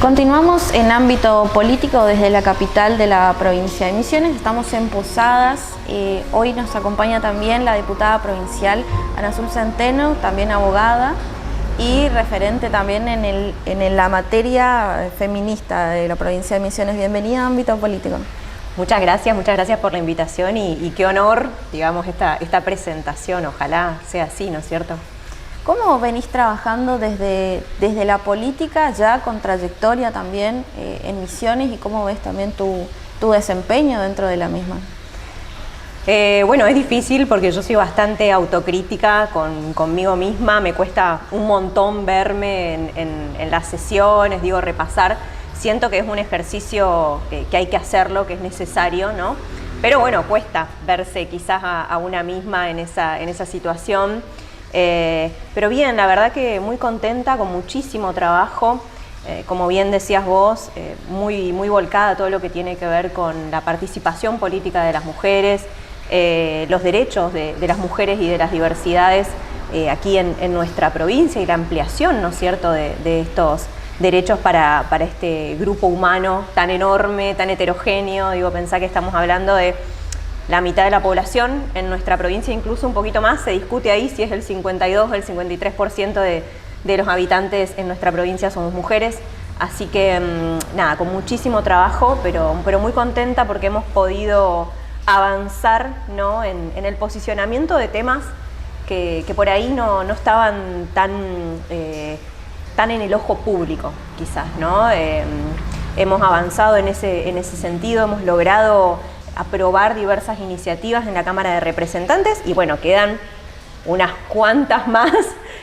Continuamos en ámbito político desde la capital de la provincia de Misiones. Estamos en Posadas. Hoy nos acompaña también la diputada provincial Ana Azul Centeno, también abogada y referente también en la materia feminista de la provincia de Misiones. Bienvenida a ámbito político. Muchas gracias por la invitación y qué honor, digamos, esta presentación. Ojalá sea así, ¿no es cierto? ¿Cómo venís trabajando desde la política, ya con trayectoria también en Misiones, y cómo ves también tu desempeño dentro de la misma? Bueno, es difícil porque yo soy bastante autocrítica conmigo misma, me cuesta un montón verme en las sesiones, repasar. Siento que es un ejercicio que hay que hacerlo, que es necesario, ¿no? Pero bueno, cuesta verse quizás a una misma en esa situación. Pero bien, la verdad que muy contenta, con muchísimo trabajo, como bien decías vos, muy volcada a todo lo que tiene que ver con la participación política de las mujeres, los derechos de las mujeres y de las diversidades aquí en nuestra provincia, y la ampliación, ¿no es cierto?, de estos derechos para este grupo humano tan enorme, tan heterogéneo. Pensá que estamos hablando de la mitad de la población en nuestra provincia, incluso un poquito más. Se discute ahí si es el 52 o el 53% de los habitantes en nuestra provincia somos mujeres. Así que nada, con muchísimo trabajo, pero muy contenta porque hemos podido avanzar, ¿no?, en el posicionamiento de temas que por ahí no estaban tan en el ojo público, quizás, ¿no? Hemos avanzado en ese sentido, hemos logrado aprobar diversas iniciativas en la Cámara de Representantes y bueno, quedan unas cuantas más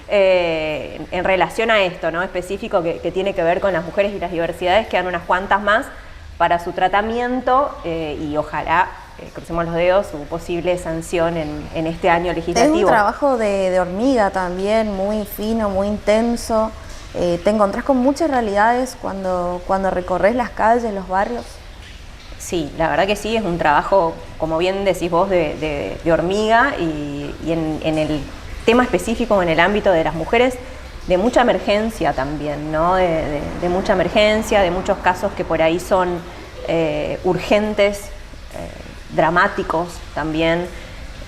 en relación a esto, ¿no?, específico que tiene que ver con las mujeres y las diversidades. Quedan unas cuantas más para su tratamiento y ojalá, crucemos los dedos, su posible sanción en este año legislativo. Es un trabajo de hormiga también, muy fino, muy intenso. ¿Te encontrás con muchas realidades cuando recorres las calles, los barrios? Sí, la verdad que sí, es un trabajo, como bien decís vos, de hormiga y en el tema específico, en el ámbito de las mujeres, de mucha emergencia también, ¿no? De mucha emergencia, de muchos casos que por ahí son urgentes, dramáticos también,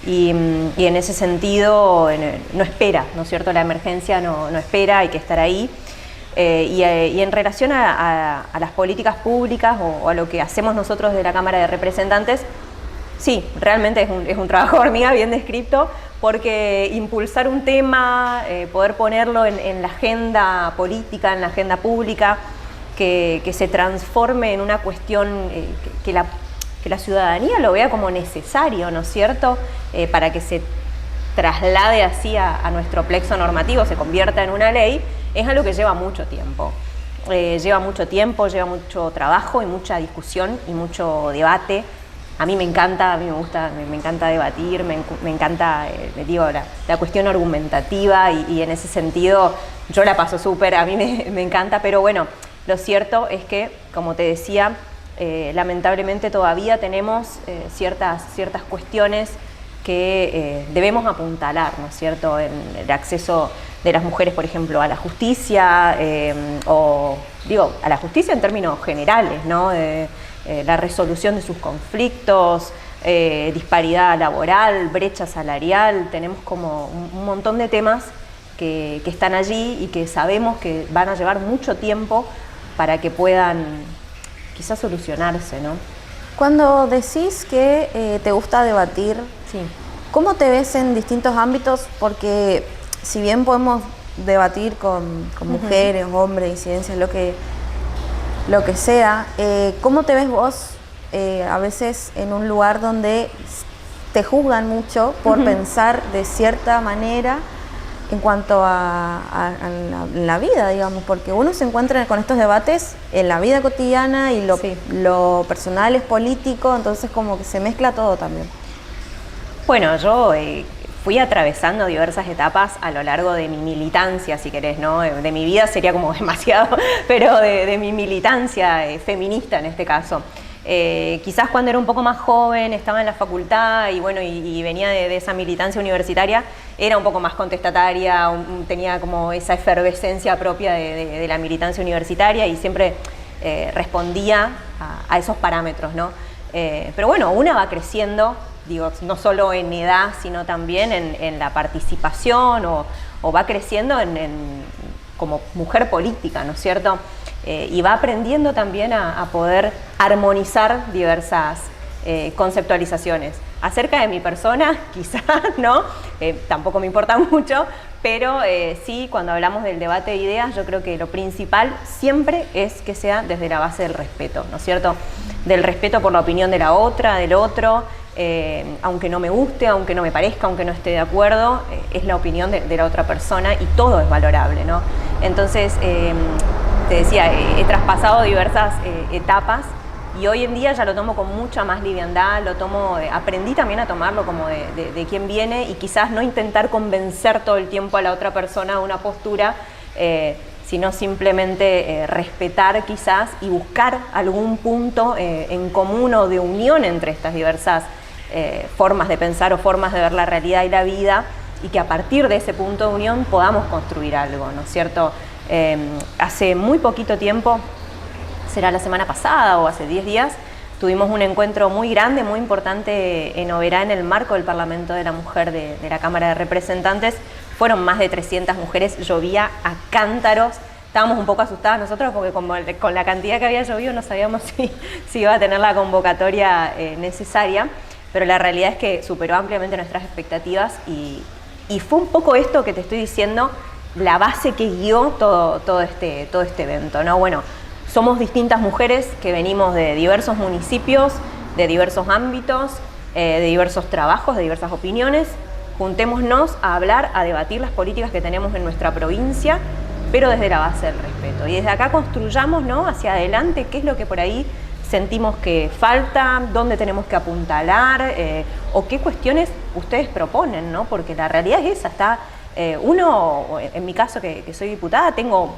y en ese sentido no espera, ¿no es cierto? La emergencia no espera, hay que estar ahí. Y en relación a las políticas públicas o a lo que hacemos nosotros de la Cámara de Representantes, sí, realmente es un trabajo hormiga bien descrito, porque impulsar un tema, poder ponerlo en la agenda política, en la agenda pública, que se transforme en una cuestión que la ciudadanía lo vea como necesario, ¿no es cierto?, para que se traslade así a nuestro plexo normativo, se convierta en una ley, es algo que lleva mucho tiempo. Lleva mucho trabajo y mucha discusión y mucho debate. A mí me encanta, me encanta debatir, me encanta, la cuestión argumentativa y en ese sentido yo la paso súper, a mí me encanta, pero bueno, lo cierto es que, como te decía, lamentablemente todavía tenemos ciertas cuestiones que debemos apuntalar, ¿no es cierto?, en el acceso de las mujeres, por ejemplo, a la justicia, a la justicia en términos generales, ¿no?, la resolución de sus conflictos, disparidad laboral, brecha salarial. Tenemos como un montón de temas que están allí y que sabemos que van a llevar mucho tiempo para que puedan quizás solucionarse, ¿no? Cuando decís que te gusta debatir, sí, ¿cómo te ves en distintos ámbitos? Porque si bien podemos debatir con mujeres, hombres, disidencias, lo que sea, ¿cómo te ves vos a veces en un lugar donde te juzgan mucho por pensar de cierta manera en cuanto a la vida, digamos? Porque uno se encuentra con estos debates en la vida cotidiana y lo personal es político, entonces como que se mezcla todo también. Bueno, yo fui atravesando diversas etapas a lo largo de mi militancia, si querés, ¿no? De mi vida sería como demasiado, pero de mi militancia feminista en este caso. Quizás cuando era un poco más joven, estaba en la facultad y bueno, y venía de esa militancia universitaria, era un poco más contestataria, tenía como esa efervescencia propia de la militancia universitaria y siempre respondía a esos parámetros, ¿no? Pero bueno, una va creciendo, digo, no solo en edad, sino también en la participación o va creciendo como mujer política, ¿no es cierto? Y va aprendiendo también a poder armonizar diversas conceptualizaciones. Acerca de mi persona, quizás, ¿no? Tampoco me importa mucho, pero sí, cuando hablamos del debate de ideas, yo creo que lo principal siempre es que sea desde la base del respeto, ¿no es cierto? Del respeto por la opinión de la otra, del otro, aunque no me guste, aunque no me parezca, aunque no esté de acuerdo, es la opinión de la otra persona y todo es valorable, ¿no? Entonces, te decía, he traspasado diversas etapas y hoy en día ya lo tomo con mucha más liviandad, aprendí también a tomarlo como de quién viene y quizás no intentar convencer todo el tiempo a la otra persona de una postura, sino simplemente respetar quizás y buscar algún punto en común o de unión entre estas diversas formas de pensar o formas de ver la realidad y la vida, y que a partir de ese punto de unión podamos construir algo, ¿no es cierto? Hace muy poquito tiempo, será la semana pasada o hace 10 días, tuvimos un encuentro muy grande, muy importante en Oberá, en el marco del Parlamento de la Mujer de la Cámara de Representantes. Fueron más de 300 mujeres, llovía a cántaros. Estábamos un poco asustadas nosotros porque con la cantidad que había llovido no sabíamos si iba a tener la convocatoria necesaria, pero la realidad es que superó ampliamente nuestras expectativas y fue un poco esto que te estoy diciendo, la base que guió todo este evento, ¿no? Bueno, somos distintas mujeres que venimos de diversos municipios, de diversos ámbitos, de diversos trabajos, de diversas opiniones. Juntémonos a hablar, a debatir las políticas que tenemos en nuestra provincia, pero desde la base del respeto. Y desde acá construyamos, ¿no?, hacia adelante qué es lo que por ahí sentimos que falta, dónde tenemos que apuntalar, o qué cuestiones ustedes proponen, ¿no? Porque la realidad es esa, en mi caso que soy diputada, tengo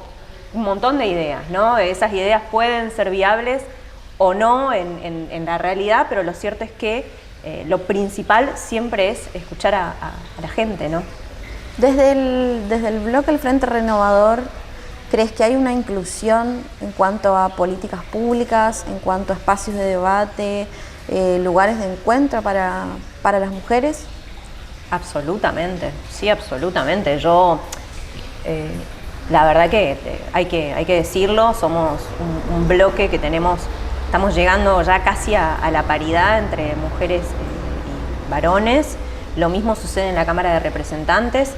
un montón de ideas, ¿no? Esas ideas pueden ser viables o no en la realidad, pero lo cierto es que lo principal siempre es escuchar a la gente, ¿no? Desde el bloque El Frente Renovador, ¿crees que hay una inclusión en cuanto a políticas públicas, en cuanto a espacios de debate, lugares de encuentro para las mujeres? Absolutamente, sí, absolutamente. Yo, la verdad que hay que decirlo, somos un bloque que estamos llegando ya casi a la paridad entre mujeres y varones. Lo mismo sucede en la Cámara de Representantes.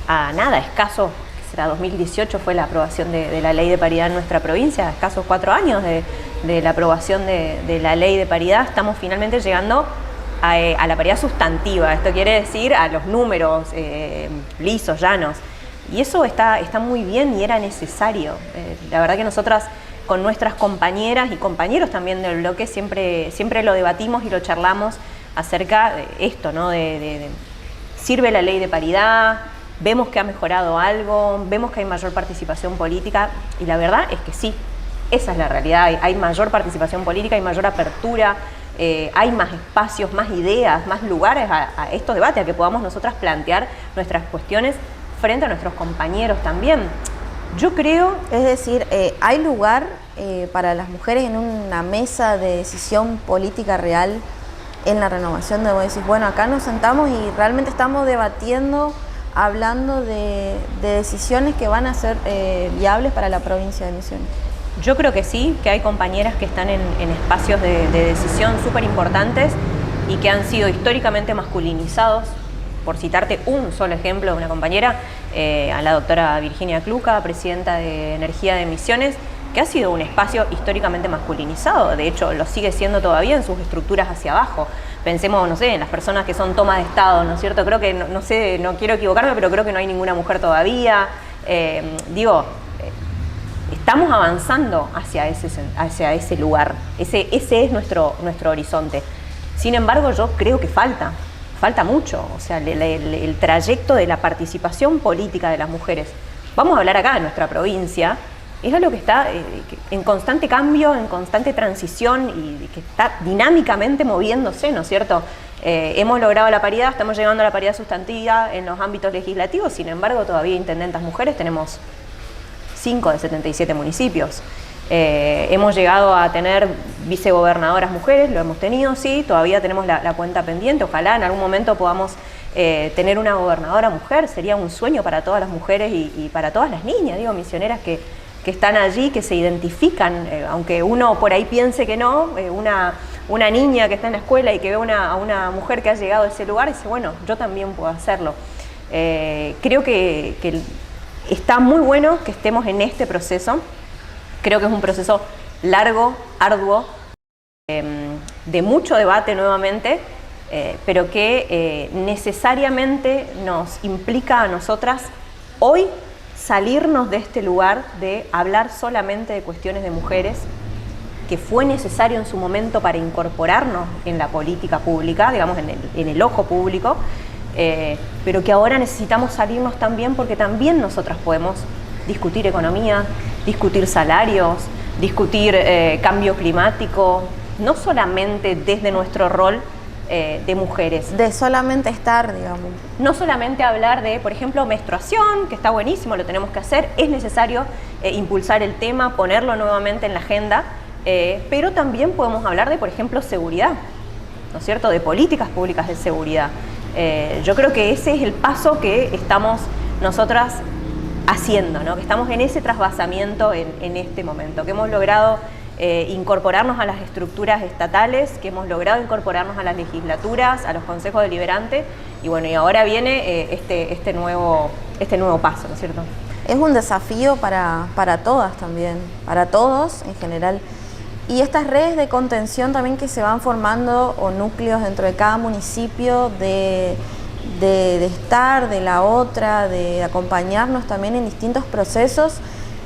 A nada, escaso, que será 2018 fue la aprobación de la ley de paridad en nuestra provincia, escasos 4 años de la aprobación de la ley de paridad, estamos finalmente llegando a la paridad sustantiva. Esto quiere decir a los números lisos, llanos. Y eso está muy bien y era necesario. La verdad que nosotras con nuestras compañeras y compañeros también del bloque siempre lo debatimos y lo charlamos acerca de esto, ¿no? Sirve la ley de paridad, vemos que ha mejorado algo, vemos que hay mayor participación política y la verdad es que sí, esa es la realidad. Hay mayor participación política, hay mayor apertura, hay más espacios, más ideas, más lugares a estos debates, a que podamos nosotras plantear nuestras cuestiones frente a nuestros compañeros también. Yo creo... Es decir, ¿hay lugar para las mujeres en una mesa de decisión política real en la renovación? De vos decís, bueno, acá nos sentamos y realmente estamos debatiendo, hablando de decisiones que van a ser viables para la provincia de Misiones. Yo creo que sí, que hay compañeras que están en espacios de decisión súper importantes y que han sido históricamente masculinizados. Por citarte un solo ejemplo de una compañera, a la doctora Virginia Cluca, presidenta de Energía de Misiones, que ha sido un espacio históricamente masculinizado. De hecho, lo sigue siendo todavía en sus estructuras hacia abajo. Pensemos, no sé, en las personas que son toma de Estado, ¿no es cierto? Creo que, no sé, no quiero equivocarme, pero creo que no hay ninguna mujer todavía. Estamos avanzando hacia ese lugar. Ese es nuestro horizonte. Sin embargo, yo creo que falta mucho. O sea, el trayecto de la participación política de las mujeres. Vamos a hablar acá de nuestra provincia. Es algo que está en constante cambio, en constante transición y que está dinámicamente moviéndose, ¿no es cierto? Hemos logrado la paridad, estamos llegando a la paridad sustantiva en los ámbitos legislativos, sin embargo todavía intendentas mujeres tenemos 5 de 77 municipios. Hemos llegado a tener vicegobernadoras mujeres, lo hemos tenido, sí, todavía tenemos la cuenta pendiente, ojalá en algún momento podamos tener una gobernadora mujer, sería un sueño para todas las mujeres y para todas las niñas, digo, misioneras que están allí, que se identifican, aunque uno por ahí piense que no, una niña que está en la escuela y que ve a una mujer que ha llegado a ese lugar y dice, bueno, yo también puedo hacerlo. Creo que está muy bueno que estemos en este proceso. Creo que es un proceso largo, arduo, de mucho debate nuevamente, pero que necesariamente nos implica a nosotras hoy salirnos de este lugar de hablar solamente de cuestiones de mujeres, que fue necesario en su momento para incorporarnos en la política pública, digamos en el ojo público, pero que ahora necesitamos salirnos también porque también nosotras podemos discutir economía, discutir salarios, discutir cambio climático, no solamente desde nuestro rol de mujeres. De solamente estar, digamos. No solamente hablar de, por ejemplo, menstruación, que está buenísimo, lo tenemos que hacer, es necesario impulsar el tema, ponerlo nuevamente en la agenda, pero también podemos hablar de, por ejemplo, seguridad, ¿no es cierto?, de políticas públicas de seguridad. Yo creo que ese es el paso que estamos nosotras haciendo, ¿no?, que estamos en ese trasvasamiento en este momento, que hemos logrado incorporarnos a las estructuras estatales, que hemos logrado incorporarnos a las legislaturas, a los consejos deliberantes, y bueno, y ahora viene este nuevo paso, ¿no es cierto? Es un desafío para todas también, para todos en general. Y estas redes de contención también que se van formando, o núcleos dentro de cada municipio, de estar, de la otra, de acompañarnos también en distintos procesos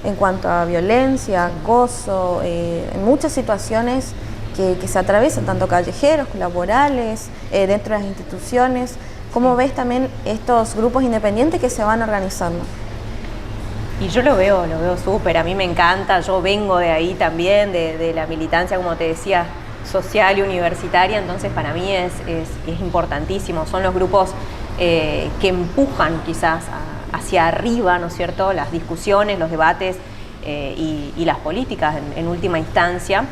en cuanto a violencia, acoso, en muchas situaciones que se atraviesan, tanto callejeros, laborales, dentro de las instituciones. ¿Cómo ves también estos grupos independientes que se van organizando? Y yo lo veo súper, a mí me encanta, yo vengo de ahí también, de la militancia, como te decía, social y universitaria, entonces para mí es importantísimo, son los grupos que empujan quizás hacia arriba, ¿no es cierto?, las discusiones, los debates y las políticas en última instancia.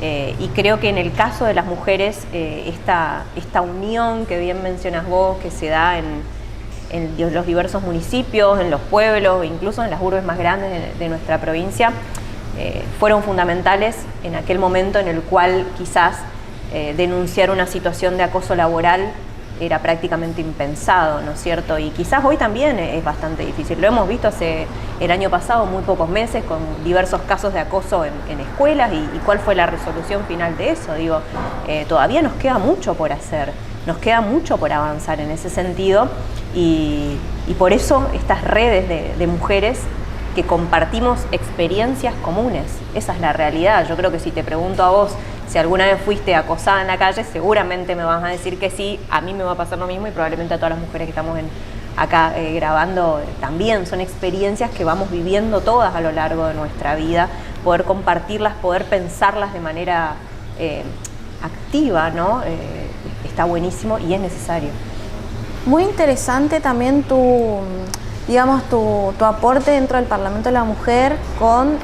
Y creo que en el caso de las mujeres, esta unión que bien mencionas vos, que se da en los diversos municipios, en los pueblos, incluso en las urbes más grandes de nuestra provincia, fueron fundamentales en aquel momento en el cual quizás denunciar una situación de acoso laboral era prácticamente impensado, ¿no es cierto? Y quizás hoy también es bastante difícil. Lo hemos visto el año pasado, muy pocos meses, con diversos casos de acoso en escuelas y cuál fue la resolución final de eso. Digo, todavía nos queda mucho por hacer, nos queda mucho por avanzar en ese sentido y por eso estas redes de mujeres que compartimos experiencias comunes, esa es la realidad. Yo creo que si te pregunto a vos si alguna vez fuiste acosada en la calle, seguramente me vas a decir que sí, a mí me va a pasar lo mismo y probablemente a todas las mujeres que estamos acá grabando también. Son experiencias que vamos viviendo todas a lo largo de nuestra vida, poder compartirlas, poder pensarlas de manera activa, ¿no? Está buenísimo y es necesario. Muy interesante también tu aporte dentro del Parlamento de la Mujer con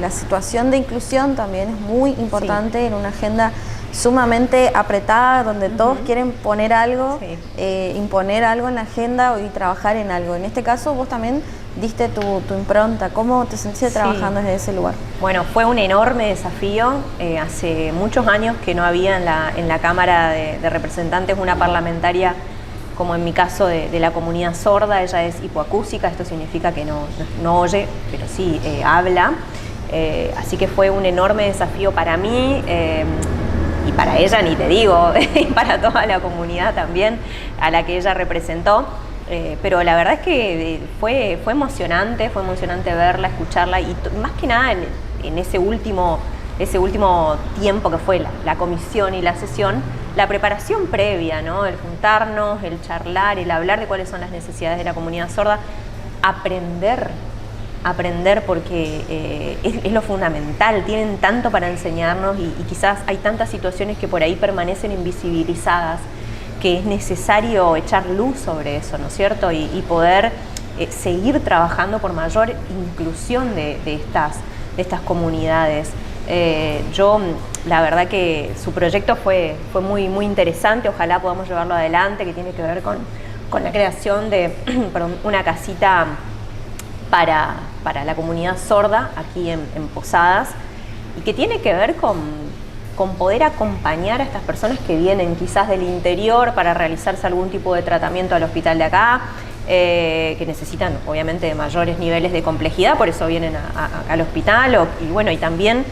la situación de inclusión también es muy importante, sí, en una agenda sumamente apretada donde todos quieren poner algo, sí, imponer algo en la agenda y trabajar en algo. En este caso vos también diste tu impronta. ¿Cómo te sentiste trabajando desde ese lugar? Bueno, fue un enorme desafío. Hace muchos años que no había en la Cámara de Representantes una parlamentaria, como en mi caso de la comunidad sorda. Ella es hipoacúsica, esto significa que no oye, pero sí habla. Así que fue un enorme desafío para mí y para ella, ni te digo, y para toda la comunidad también a la que ella representó. Pero la verdad es que fue emocionante verla, escucharla y más que nada en ese último tiempo que fue la comisión y la sesión, la preparación previa, ¿no? El juntarnos, el charlar, el hablar de cuáles son las necesidades de la comunidad sorda, aprender porque es lo fundamental, tienen tanto para enseñarnos y quizás hay tantas situaciones que por ahí permanecen invisibilizadas que es necesario echar luz sobre eso, ¿no es cierto? Y poder seguir trabajando por mayor inclusión de estas comunidades. Yo, la verdad que su proyecto fue muy, muy interesante, ojalá podamos llevarlo adelante, que tiene que ver con la creación de una casita para la comunidad sorda aquí en Posadas, y que tiene que ver con poder acompañar a estas personas que vienen quizás del interior para realizarse algún tipo de tratamiento al hospital de acá, que necesitan obviamente de mayores niveles de complejidad, por eso vienen al hospital, y también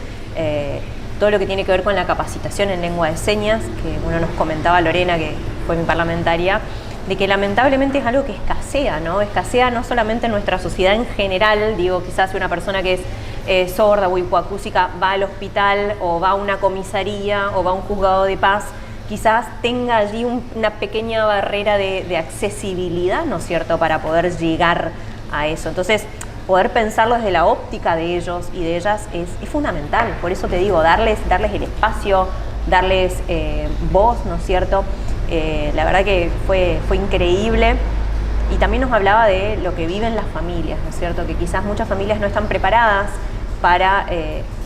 todo lo que tiene que ver con la capacitación en lengua de señas, que nos comentaba Lorena, que fue mi parlamentaria, de que lamentablemente es algo que escasea, ¿no? Escasea no solamente en nuestra sociedad en general, digo, quizás una persona que es sorda o hipoacúsica va al hospital o va a una comisaría o va a un juzgado de paz, quizás tenga allí una pequeña barrera de accesibilidad, ¿no es cierto?, para poder llegar a eso. Entonces, poder pensarlo desde la óptica de ellos y de ellas es fundamental. Por eso te digo, darles el espacio, darles voz, ¿no es cierto? La verdad que fue increíble, y también nos hablaba de lo que viven las familias, ¿no es cierto? Que quizás muchas familias no están preparadas para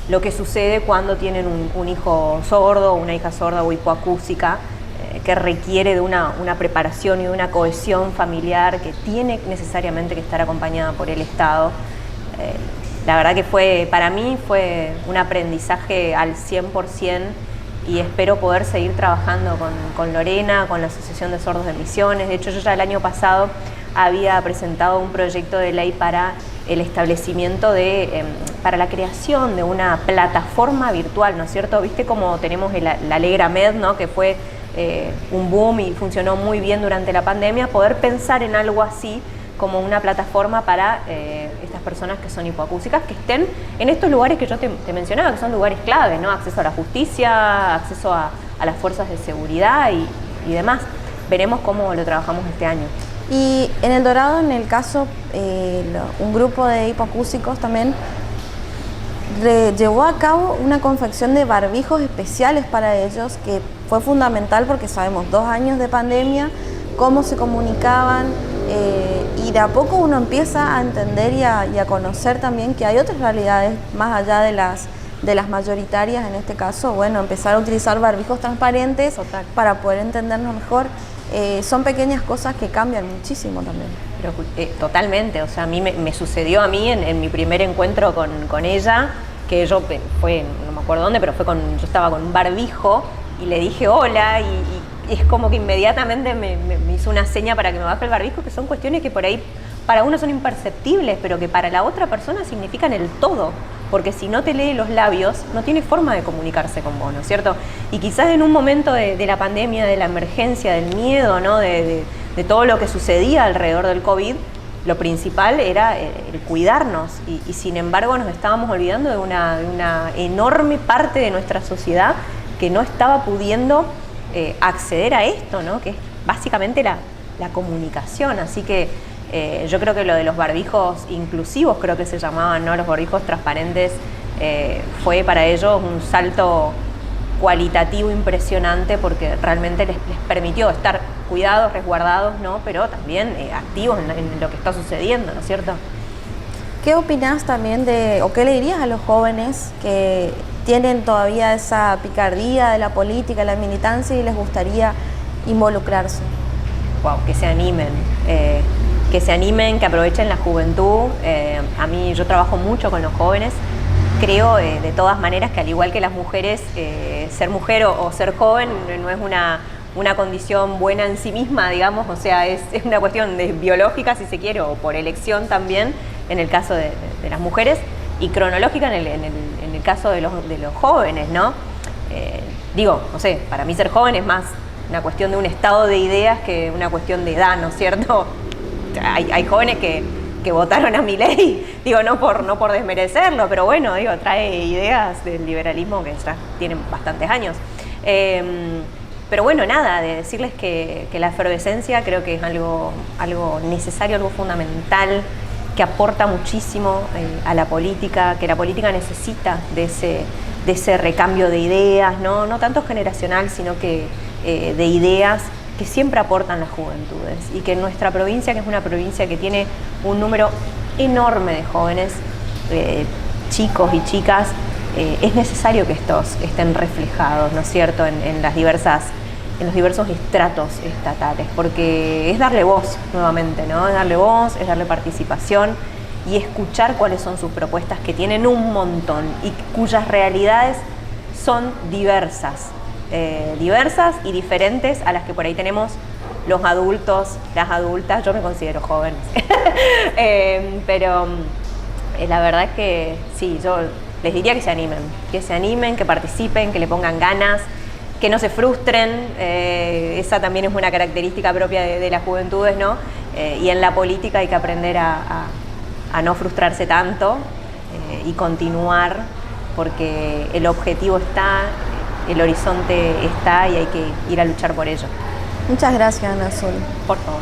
lo que sucede cuando tienen un hijo sordo, una hija sorda o hipoacústica, que requiere de una preparación y de una cohesión familiar que tiene necesariamente que estar acompañada por el Estado. La verdad que para mí fue un aprendizaje al 100%, y espero poder seguir trabajando con Lorena, con la Asociación de Sordos de Misiones. De hecho, yo ya el año pasado había presentado un proyecto de ley para el establecimiento para la creación de una plataforma virtual, ¿no es cierto? Viste cómo tenemos la Alegramed, ¿no?, que fue un boom y funcionó muy bien durante la pandemia. Poder pensar en algo así como una plataforma para estas personas que son hipoacúsicas, que estén en estos lugares que yo te mencionaba, que son lugares clave, ¿no? Acceso a la justicia, acceso a las fuerzas de seguridad y demás. Veremos cómo lo trabajamos este año. Y en El Dorado, en el caso, un grupo de hipoacúsicos también llevó a cabo una confección de barbijos especiales para ellos, que fue fundamental porque sabemos 2 años de pandemia, cómo se comunicaban, y de a poco uno empieza a entender y a conocer también que hay otras realidades más allá de las mayoritarias. En este caso, bueno, empezar a utilizar barbijos transparentes. Total. Para poder entendernos mejor. Son pequeñas cosas que cambian muchísimo también. Pero, totalmente, o sea, a mí me sucedió a mí en mi primer encuentro con ella, que no me acuerdo dónde, pero yo estaba con un barbijo y le dije hola, y es como que inmediatamente me hizo una seña para que me baje el barbijo, que son cuestiones que por ahí para uno son imperceptibles, pero que para la otra persona significan el todo, porque si no te lee los labios, no tiene forma de comunicarse con vos, ¿no es cierto? Y quizás en un momento de la pandemia, de la emergencia, del miedo, ¿no?, de todo lo que sucedía alrededor del COVID, lo principal era el cuidarnos, y sin embargo nos estábamos olvidando de una enorme parte de nuestra sociedad que no estaba pudiendo acceder a esto, ¿no?, que es básicamente la comunicación. Así que yo creo que lo de los barbijos inclusivos, creo que se llamaban, ¿no?, los barbijos transparentes, fue para ellos un salto cualitativo impresionante, porque realmente les permitió estar cuidados, resguardados, ¿no?, pero también activos en lo que está sucediendo, ¿no es cierto? ¿Qué opinás también o qué le dirías a los jóvenes que tienen todavía esa picardía de la política, la militancia, y les gustaría involucrarse? Wow, que se animen, que aprovechen la juventud. A mí, yo trabajo mucho con los jóvenes. Creo de todas maneras que, al igual que las mujeres, ser mujer o ser joven no es una condición buena en sí misma, digamos, o sea, es una cuestión biológica, si se quiere, o por elección también, en el caso de las mujeres, y cronológica en el caso de los jóvenes, ¿no? No sé, para mí ser joven es más una cuestión de un estado de ideas que una cuestión de edad, ¿no es cierto? Hay jóvenes que votaron a Milei, no por desmerecerlo, pero bueno, trae ideas del liberalismo que ya tienen bastantes años. Pero bueno, nada, de decirles que la efervescencia creo que es algo necesario, algo fundamental, que aporta muchísimo a la política, que la política necesita de ese recambio de ideas, no tanto generacional, sino que de ideas que siempre aportan las juventudes y que en nuestra provincia, que es una provincia que tiene un número enorme de jóvenes, chicos y chicas, es necesario que estos estén reflejados, ¿no es cierto?, en los diversos estratos estatales, porque es darle voz nuevamente, ¿no? Es darle voz, es darle participación y escuchar cuáles son sus propuestas, que tienen un montón y cuyas realidades son diversas y diferentes a las que por ahí tenemos los adultos, las adultas. Yo me considero joven, pero la verdad es que sí, yo les diría que se animen, que participen, que le pongan ganas, que no se frustren. Esa también es una característica propia de las juventudes, ¿no? Y en la política hay que aprender a no frustrarse tanto y continuar, porque el objetivo está, el horizonte está y hay que ir a luchar por ello. Muchas gracias, Ana Azul. Por favor.